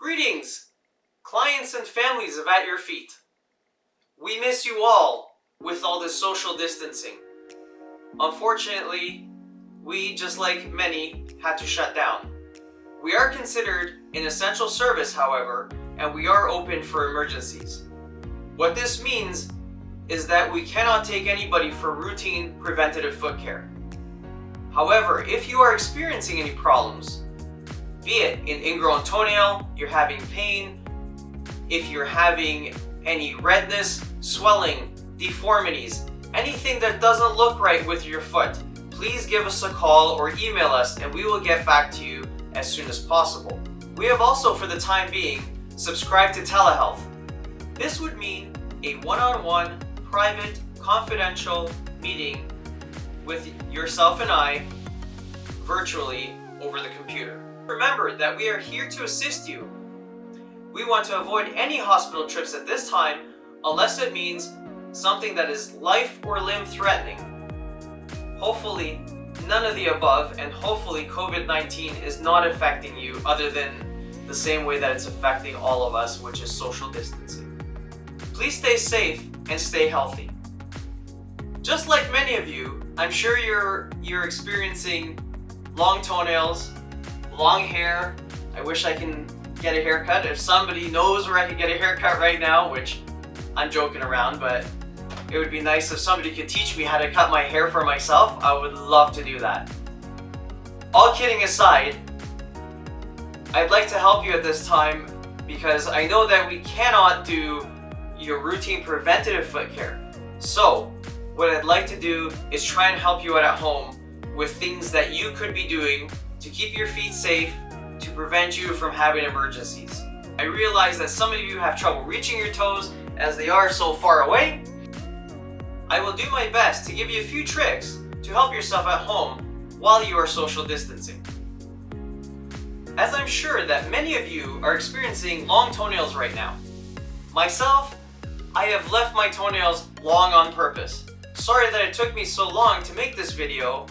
Greetings, clients and families of At Your Feet. We miss you all with all this social distancing. Unfortunately, we, just like many, had to shut down. We are considered an essential service, however, and we are open for emergencies. What this means is that we cannot take anybody for routine preventative foot care. However, if you are experiencing any problems, be it an ingrown toenail, you're having pain, if you're having any redness, swelling, deformities, anything that doesn't look right with your foot, please give us a call or email us and we will get back to you as soon as possible. We have also, for the time being, subscribed to telehealth. This would mean a one-on-one, private, confidential meeting with yourself and I virtually over the computer. Remember that we are here to assist you. We want to avoid any hospital trips at this time unless it means something that is life or limb threatening. Hopefully, none of the above, and hopefully COVID-19 is not affecting you other than the same way that it's affecting all of us, which is social distancing. Please stay safe and stay healthy. Just like many of you, I'm sure you're experiencing long toenails, long hair. I wish I can get a haircut. If somebody knows where I can get a haircut right now, which I'm joking around, but it would be nice if somebody could teach me how to cut my hair for myself. I would love to do that. All kidding aside, I'd like to help you at this time because I know that we cannot do your routine preventative foot care. So what I'd like to do is try and help you out at home with things that you could be doing to keep your feet safe, to prevent you from having emergencies. I realize that some of you have trouble reaching your toes as they are so far away. I will do my best to give you a few tricks to help yourself at home while you are social distancing. As I'm sure that many of you are experiencing long toenails right now. Myself, I have left my toenails long on purpose. Sorry that it took me so long to make this video.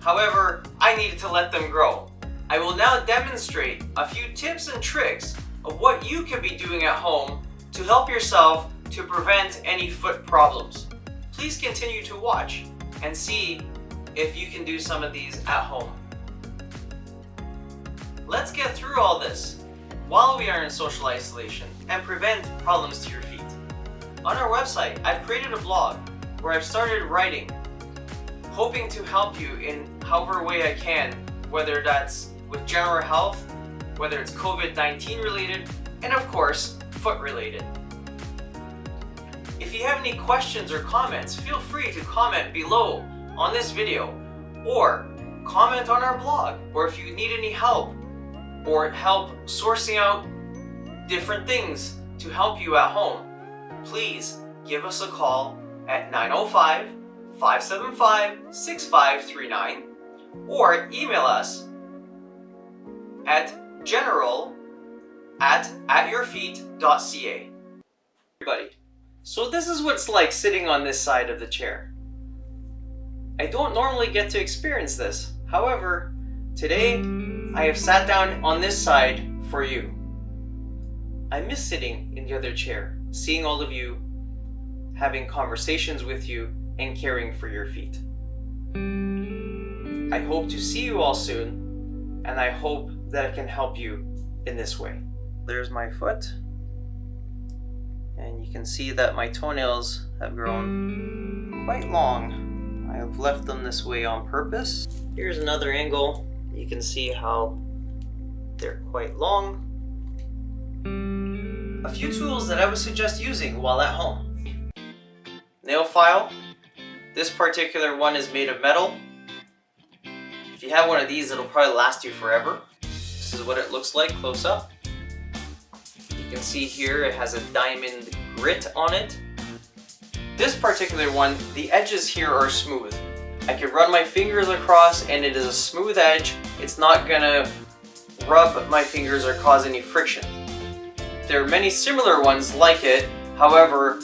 However, I needed to let them grow. I will now demonstrate a few tips and tricks of what you can be doing at home to help yourself to prevent any foot problems. Please continue to watch and see if you can do some of these at home. Let's get through all this while we are in social isolation and prevent problems to your feet. On our website, I've created a blog where I've started writing, hoping to help you in however way I can, whether that's with general health, whether it's COVID-19 related, and of course, foot related. If you have any questions or comments, feel free to comment below on this video or comment on our blog, or if you need any help or help sourcing out different things to help you at home, please give us a call at 905-575-6539 or email us at general@atyourfeet.ca. Everybody, so this is what it's like sitting on this side of the chair. I don't normally get to experience this. However, today I have sat down on this side for you. I miss sitting in the other chair, seeing all of you, having conversations with you, and caring for your feet. I hope to see you all soon, and I hope that I can help you in this way. There's my foot, and you can see that my toenails have grown quite long. I have left them this way on purpose. Here's another angle. You can see how they're quite long. A few tools that I would suggest using while at home. Nail file. This particular one is made of metal. If you have one of these, it'll probably last you forever. This is what it looks like close up. You can see here it has a diamond grit on it. This particular one, the edges here are smooth. I can run my fingers across and it is a smooth edge. It's not gonna rub my fingers or cause any friction. There are many similar ones like it, however,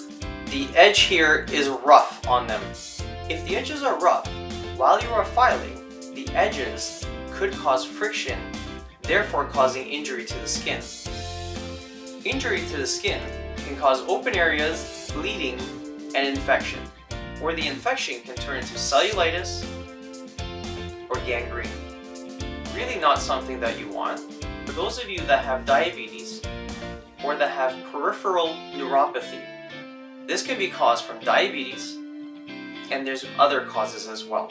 the edge here is rough on them. If the edges are rough, while you are filing, the edges could cause friction therefore causing injury to the skin. Injury to the skin can cause open areas, bleeding, and infection, or the infection can turn into cellulitis or gangrene. Really not something that you want. For those of you that have diabetes or that have peripheral neuropathy, this can be caused from diabetes, and there's other causes as well.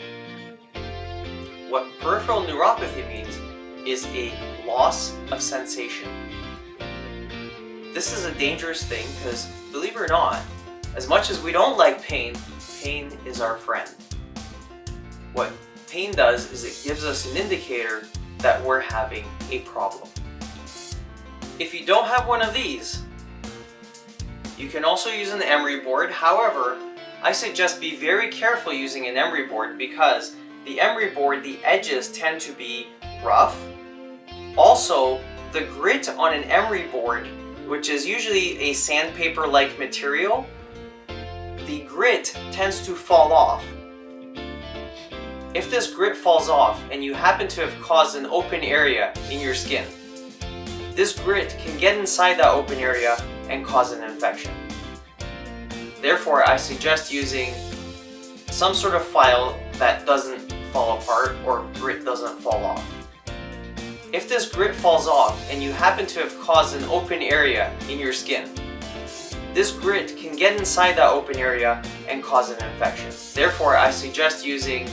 What peripheral neuropathy means is a loss of sensation. This is a dangerous thing because, believe it or not, as much as we don't like pain, pain is our friend. What pain does is it gives us an indicator that we're having a problem. If you don't have one of these, you can also use an emery board. However, I suggest be very careful using an emery board because the emery board, the edges tend to be rough. Also, the grit on an emery board, which is usually a sandpaper-like material, the grit tends to fall off. If this grit falls off and you happen to have caused an open area in your skin, this grit can get inside that open area and cause an infection. Therefore, I suggest using some sort of file that doesn't fall apart or grit doesn't fall off. If this grit falls off and you happen to have caused an open area in your skin, this grit can get inside that open area and cause an infection. Therefore, I suggest using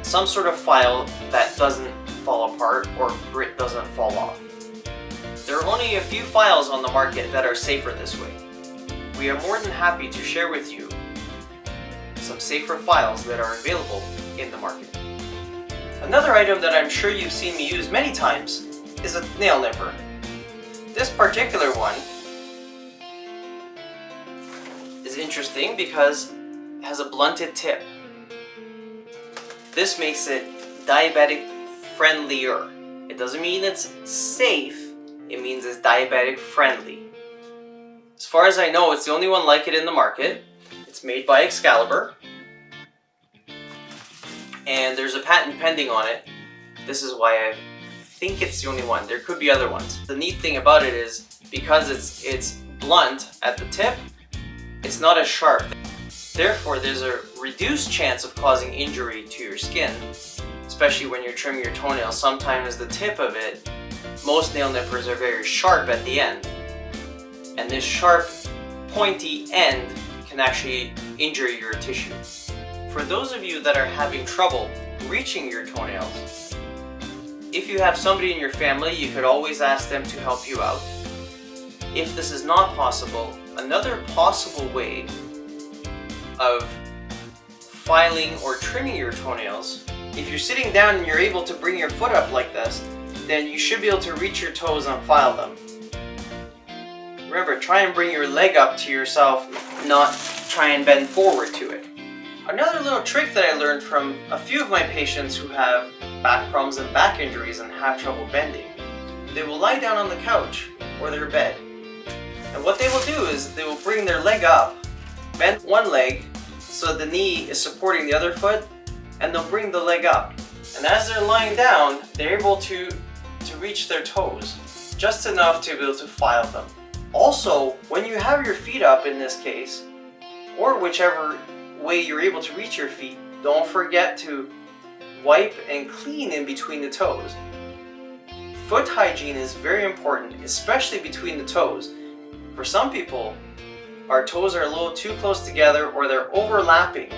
some sort of file that doesn't fall apart or grit doesn't fall off. There are only a few files on the market that are safer this way. We are more than happy to share with you some safer files that are available in the market. Another item that I'm sure you've seen me use many times is a nail nipper. This particular one is interesting because it has a blunted tip. This makes it diabetic friendlier. It doesn't mean it's safe, it means it's diabetic friendly. As far as I know, it's the only one like it in the market. It's made by Excalibur, and there's a patent pending on it. This is why I think it's the only one. There could be other ones. The neat thing about it is because it's blunt at the tip, it's not as sharp. Therefore, there's a reduced chance of causing injury to your skin, especially when you're trimming your toenails. Sometimes the tip of it, most nail nippers are very sharp at the end, and this sharp, pointy end can actually injure your tissue. For those of you that are having trouble reaching your toenails, if you have somebody in your family, you could always ask them to help you out. If this is not possible, another possible way of filing or trimming your toenails, if you're sitting down and you're able to bring your foot up like this, then you should be able to reach your toes and file them. Remember, try and bring your leg up to yourself, not try and bend forward to it. Another little trick that I learned from a few of my patients who have back problems and back injuries and have trouble bending, they will lie down on the couch or their bed. And what they will do is they will bring their leg up, bend one leg so the knee is supporting the other foot, and they'll bring the leg up. And as they're lying down, they're able to reach their toes, just enough to be able to file them. Also, when you have your feet up in this case, or whichever way you're able to reach your feet, don't forget to wipe and clean in between the toes. Foot hygiene is very important, especially between the toes. For some people, our toes are a little too close together or they're overlapping.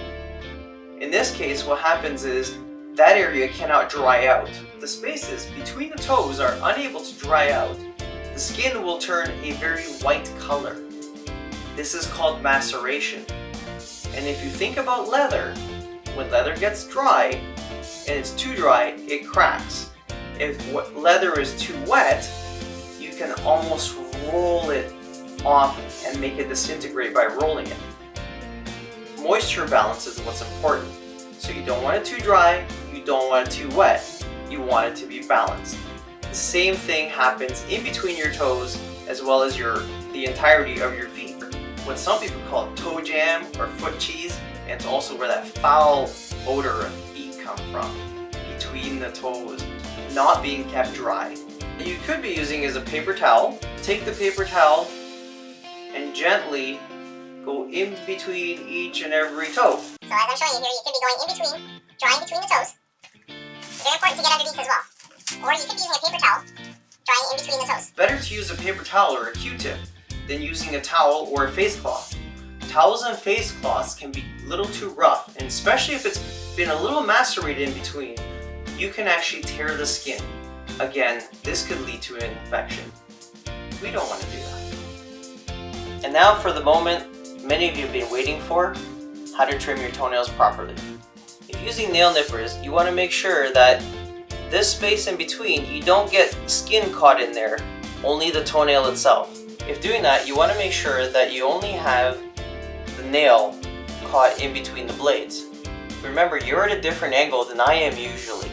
In this case, what happens is that area cannot dry out. The spaces between the toes are unable to dry out. The skin will turn a very white color. This is called maceration. And if you think about leather, when leather gets dry and it's too dry, it cracks. If leather is too wet, you can almost roll it off and make it disintegrate by rolling it. Moisture balance is what's important. So you don't want it too dry, you don't want it too wet, you want it to be balanced. The same thing happens in between your toes as well as the entirety of your feet. What some people call toe jam or foot cheese, and it's also where that foul odor of feet come from, between the toes, not being kept dry. What you could be using is a paper towel. Take the paper towel and gently go in between each and every toe. So as I'm showing you here, you could be going in between, drawing between the toes. It's very important to get underneath as well. Or you could be using a paper towel, drawing in between the toes. Better to use a paper towel or a Q-tip than using a towel or a face cloth. Towels and face cloths can be a little too rough, and especially if it's been a little macerated in between, you can actually tear the skin. Again, this could lead to an infection. We don't want to do that. And now for the moment many of you have been waiting for, how to trim your toenails properly. If using nail nippers, you want to make sure that this space in between, you don't get skin caught in there, only the toenail itself. If doing that, you want to make sure that you only have the nail caught in between the blades. Remember, you're at a different angle than I am usually,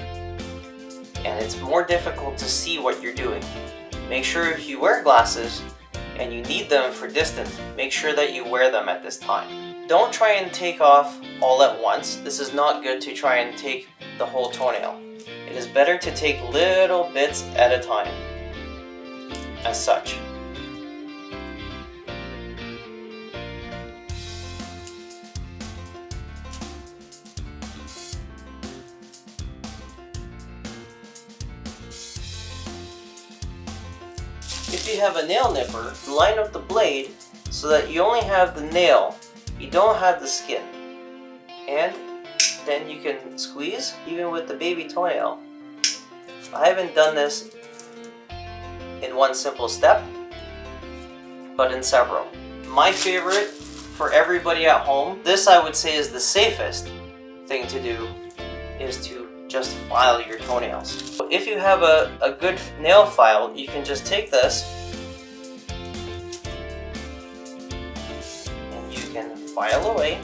and it's more difficult to see what you're doing. Make sure if you wear glasses and you need them for distance, make sure that you wear them at this time. Don't try and take off all at once. This is not good to try and take the whole toenail. It is better to take little bits at a time, as such. If you have a nail nipper, line up the blade so that you only have the nail, you don't have the skin. And then you can squeeze, even with the baby toenail. I haven't done this in one simple step, but in several. My favorite for everybody at home, this I would say is the safest thing to do, is to just file your toenails. If you have a good nail file, you can just take this and you can file away.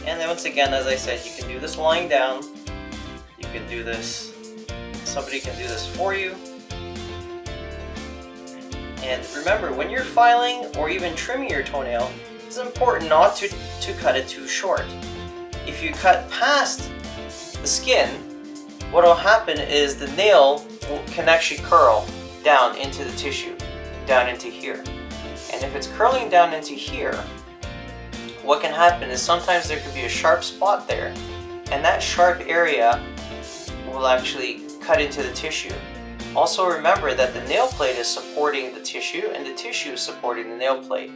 And then once again, as I said, you can do this lying down. You can do this, somebody can do this for you. And remember, when you're filing or even trimming your toenail, it's important not to cut it too short. If you cut past the skin, what will happen is the nail can actually curl down into the tissue, down into here. And if it's curling down into here, what can happen is sometimes there could be a sharp spot there, and that sharp area will actually cut into the tissue. Also remember that the nail plate is supporting the tissue and the tissue is supporting the nail plate.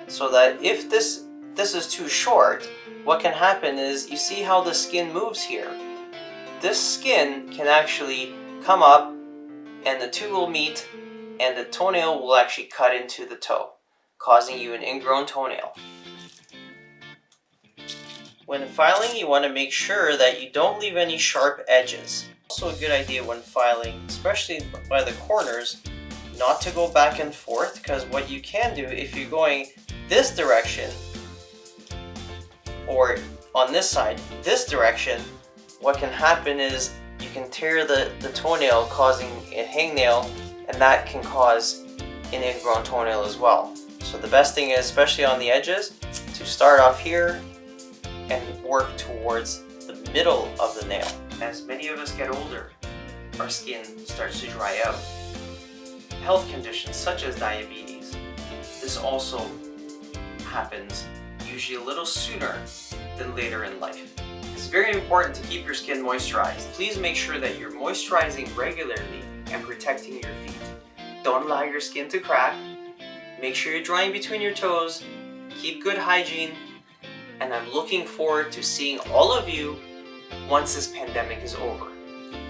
So that if this is too short, what can happen is, you see how the skin moves here? This skin can actually come up and the two will meet and the toenail will actually cut into the toe, causing you an ingrown toenail. When filing, you want to make sure that you don't leave any sharp edges. Also a good idea when filing, especially by the corners, not to go back and forth, because what you can do if you're going this direction or on this side, this direction, what can happen is you can tear the toenail, causing a hangnail, and that can cause an ingrown toenail as well. So the best thing is, especially on the edges, to start off here and work towards the middle of the nail. As many of us get older, our skin starts to dry out. Health conditions such as diabetes, this also happens usually a little sooner than later in life. It's very important to keep your skin moisturized. Please make sure that you're moisturizing regularly and protecting your feet. Don't allow your skin to crack. Make sure you're drying between your toes. Keep good hygiene. And I'm looking forward to seeing all of you once this pandemic is over.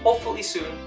Hopefully soon.